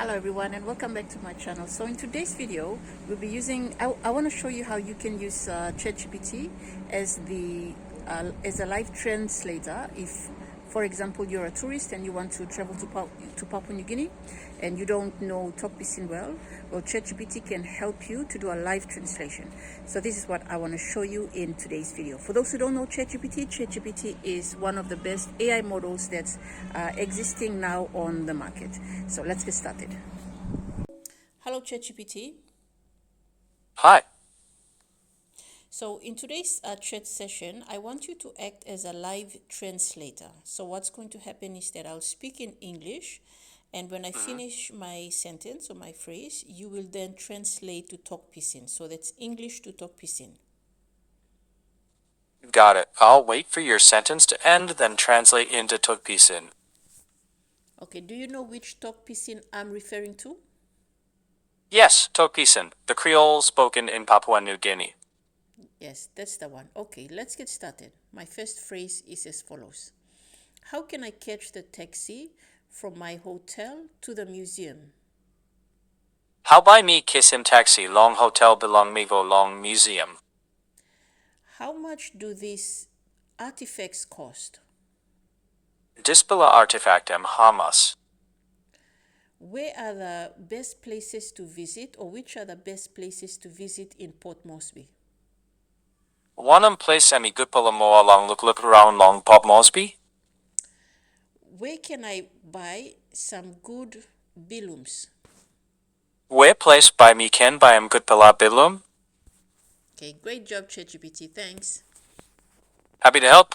Hello everyone and welcome back to my channel. So in today's video we'll be using I want to show you how you can use ChatGPT as a live translator if, for example, you're a tourist and you want to travel to Papua New Guinea and you don't know Tok Pisin well. ChatGPT can help you to do a live translation. So this is what I want to show you in today's video. For those who don't know ChatGPT is one of the best AI models that's existing now on the market. So let's get started. Hello ChatGPT. Hi. So in today's chat session, I want you to act as a live translator. So what's going to happen is that I'll speak in English, and when I finish my sentence or my phrase, you will then translate to Tok Pisin. So that's English to Tok Pisin. Got it. I'll wait for your sentence to end, then translate into Tok Pisin. Okay, do you know which Tok Pisin I'm referring to? Yes, Tok Pisin, the Creole spoken in Papua New Guinea. Yes, that's the one. Okay, let's get started. My first phrase is as follows. How can I catch the taxi from my hotel to the museum? How by me kiss him taxi long hotel belong me go long museum. How much do these artifacts cost? Dispela artefactem hamas. Where are the best places to visit, or which are the best places to visit in Port Moresby? Wanam place semi gupala mo along look around long Pop Mosby? Where can I buy some good bilums? Where place by me ken by am gupala bilum? Okay, great job, ChatGPT. Thanks. Happy to help.